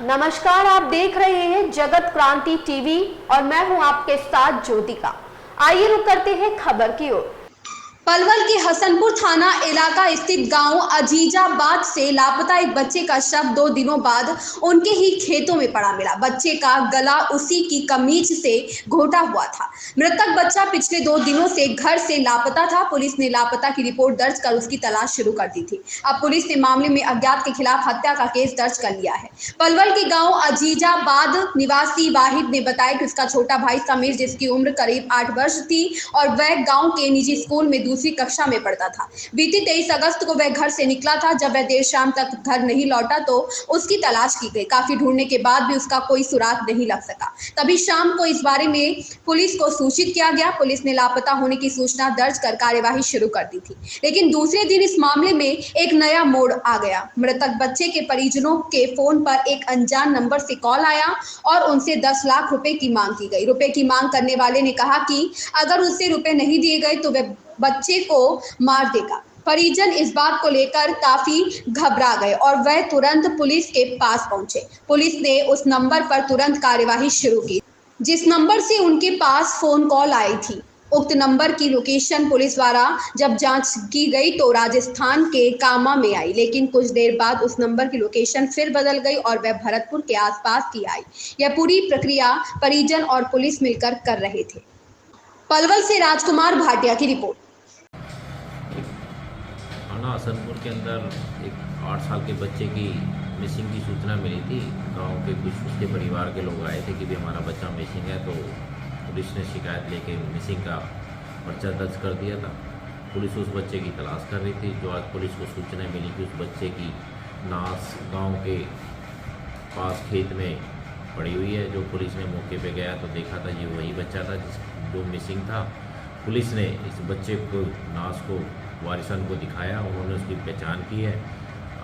नमस्कार, आप देख रहे हैं जगत क्रांति टीवी और मैं हूं आपके साथ ज्योतिका। आइए रुक करते हैं खबर की ओर। पलवल के हसनपुर थाना इलाका स्थित गांव अजीजाबाद से लापता एक बच्चे का शव 2 दिनों बाद उनके ही खेतों में पड़ा मिला। बच्चे का गला उसी की कमीज से घोटा हुआ था। मृतक बच्चा पिछले 2 दिनों से घर से लापता था। पुलिस ने लापता की रिपोर्ट दर्ज कर उसकी तलाश शुरू कर दी थी। अब पुलिस ने मामले में अज्ञात के खिलाफ हत्या का केस दर्ज कर लिया है। पलवल के गाँव अजीजाबाद निवासी वाहिद ने बताया कि उसका छोटा भाई समीर, जिसकी उम्र करीब 8 वर्ष थी और वह गाँव के निजी स्कूल में दूसरी कक्षा में पढ़ता था। बीती 23 अगस्त को वह घर से निकला था। जब वह देर शाम तक घर नहीं लौटा तो उसकी तलाश की गई। काफी ढूंढने के बाद भी उसका कोई सुराग नहीं लग सका। तभी शाम को इस बारे में पुलिस को सूचित किया गया। पुलिस ने लापता होने की सूचना दर्ज कर कार्यवाही शुरू कर दी थी, लेकिन दूसरे दिन इस मामले में एक नया मोड़ आ गया। मृतक बच्चे के परिजनों के फोन पर एक अनजान नंबर से कॉल आया और उनसे 10 लाख रुपए की मांग की गई। रुपए की मांग करने वाले ने कहा कि अगर उससे रुपए नहीं दिए गए तो वह बच्चे को मार देगा। परिजन इस बात को लेकर काफी घबरा गए और वह तुरंत पुलिस के पास पहुंचे। पुलिस ने उस नंबर पर तुरंत कार्यवाही शुरू की, जिस नंबर से उनके पास फोन कॉल आई थी। उक्त नंबर की लोकेशन पुलिस द्वारा जब जांच की गई तो राजस्थान के कामा में आई, लेकिन कुछ देर बाद उस नंबर की लोकेशन फिर बदल गई और वह भरतपुर के आसपास की आई। यह पूरी प्रक्रिया परिजन और पुलिस मिलकर कर रहे थे। पलवल से राजकुमार भाटिया की रिपोर्ट। थाना हसनपुर के अंदर एक 8 साल के बच्चे की मिसिंग की सूचना मिली थी। गांव के कुछ उसके परिवार के लोग आए थे कि भी हमारा बच्चा मिसिंग है, तो पुलिस ने शिकायत लेके मिसिंग का पर्चा दर्ज कर दिया था। पुलिस उस बच्चे की तलाश कर रही थी। जो आज पुलिस को सूचना मिली कि उस बच्चे की नाश गाँव के पास खेत में पड़ी हुई है। जो पुलिस ने मौके पे गया तो देखा था ये वही बच्चा था जो मिसिंग था। पुलिस ने इस बच्चे को नाश को वारिसन को दिखाया, उन्होंने उसकी पहचान की है।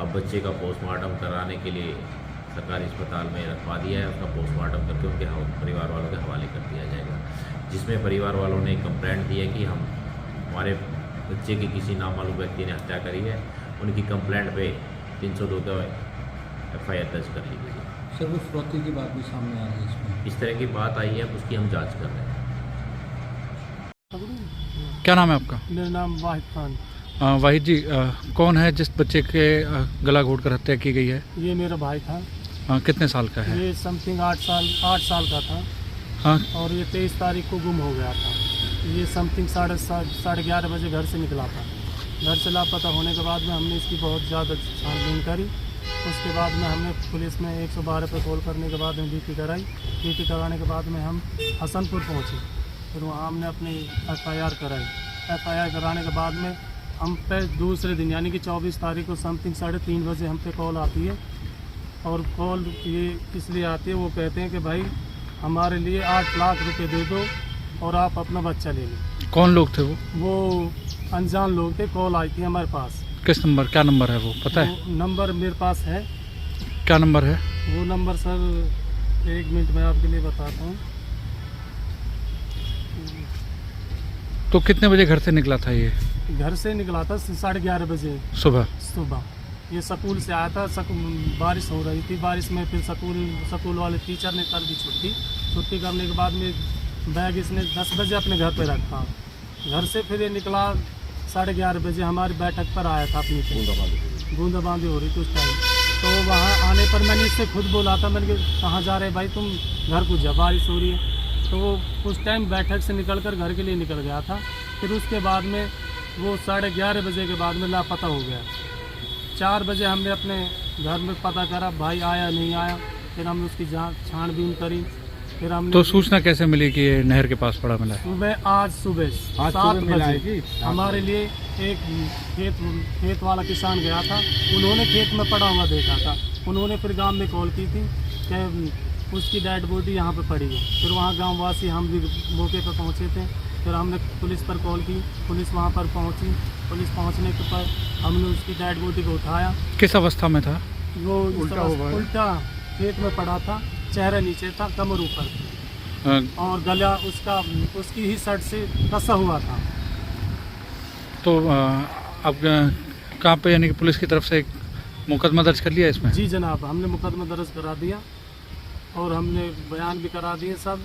अब बच्चे का पोस्टमार्टम कराने के लिए सरकारी अस्पताल में रखवा दिया है। उसका पोस्टमार्टम करके उनके परिवार वालों के हवाले कर दिया जाएगा, जिसमें परिवार वालों ने कंप्लेंट दी है कि हमारे बच्चे की किसी नामालूम व्यक्ति ने हत्या करी है। उनकी कंप्लेंट पे 302 का FIR दर्ज कर ली गई है। सर, वो फिरौती की बात भी सामने आ रही है इसमें। इस तरह की बात आई है, उसकी हम जांच कर रहे हैं। क्या नाम है आपका? मेरा नाम वाहिद खान। वाहिद जी, कौन है जिस बच्चे के गला घोटकर हत्या की गई है? ये मेरा भाई था। कितने साल का है? ये समथिंग 8 साल का था। हाँ। और ये 23 तारीख को गुम हो गया था। ये समथिंग 11:30 बजे घर से निकला था। घर से लापता होने के बाद में हमने इसकी बहुत ज़्यादा छानबीन करी। उसके बाद में हमने पुलिस में 112 पर कॉल करने के बाद में DT कराई। DT कराने के बाद में हम हसनपुर पहुँचे। फिर वहाँ हमने अपनी FIR कराई। FIR कराने के बाद में हम पे दूसरे दिन यानी कि 24 तारीख को समथिंग 3:30 बजे हम पे कॉल आती है। और कॉल ये इसलिए आती है, वो कहते हैं कि भाई हमारे लिए 8 लाख रुपए दे दो और आप अपना बच्चा ले लो। कौन लोग थे वो? वो अनजान लोग थे। कॉल आई थी हमारे पास। किस नंबर, क्या नंबर है वो पता है? नंबर मेरे पास है। क्या नंबर है वो नंबर सर 1 मिनट में आपके लिए बताता हूँ। तो कितने बजे घर से निकला था ये? घर से निकला था 11:30 बजे सुबह। ये स्कूल से आया था। बारिश हो रही थी। बारिश में फिर स्कूल वाले टीचर ने कर दी छुट्टी करने के बाद में बैग इसने 10 बजे अपने घर पे रखा। घर से फिर ये निकला 11:30 बजे हमारी बैठक पर आया था। अपनी बूंदाबांदी हो रही थी उस टाइम। तो वहाँ आने पर मैंने इससे खुद बोला था, मैंने कहाँ जा रहे भाई, तुम घर को जा, बारिश हो रही है। तो वो उस टाइम बैठक से निकलकर घर के लिए निकल गया था। फिर उसके बाद में वो 11:30 बजे के बाद में लापता हो गया। 4 बजे हमने अपने घर में पता करा, भाई आया नहीं आया। फिर हमने उसकी छानबीन करी। फिर हमने तो सूचना कैसे मिली कि ये नहर के पास पड़ा मिला है? आज सुबह 7 बजे हमारे लिए एक खेत वाला किसान गया था। उन्होंने खेत में पड़ा हुआ देखा था। उन्होंने फिर गांव में कॉल की थी कि उसकी डेड बॉडी यहाँ पे पड़ी है। फिर वहाँ गाँव वासी हम भी मौके पर पहुँचे थे। फिर हमने पुलिस पर कॉल की। पुलिस वहाँ पर पहुँची। पुलिस पहुँचने के पर हमने उसकी डेड बॉडी को उठाया। किस अवस्था में था वो? उल्टा खेत में पड़ा था। चेहरा नीचे था, कमर ऊपर, और गला उसकी ही शर्ट से कसा हुआ था। तो अब कहाँ पे यानी कि पुलिस की तरफ से मुकदमा दर्ज कर लिया इसमें? जी जनाब, हमने मुकदमा दर्ज करा दिया और हमने बयान भी करा दिए सब।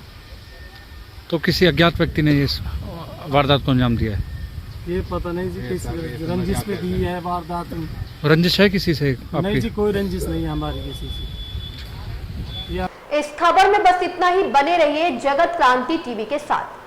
तो किसी अज्ञात व्यक्ति ने इस वारदात को अंजाम दिया है? ये पता नहीं जी किस रंजिश पे की है वारदात। रंजिश है किसी से नहीं आपकी? जी, कोई रंजिश नहीं है हमारी किसी से। इस खबर में बस इतना ही। बने रहिए जगत क्रांति टीवी के साथ।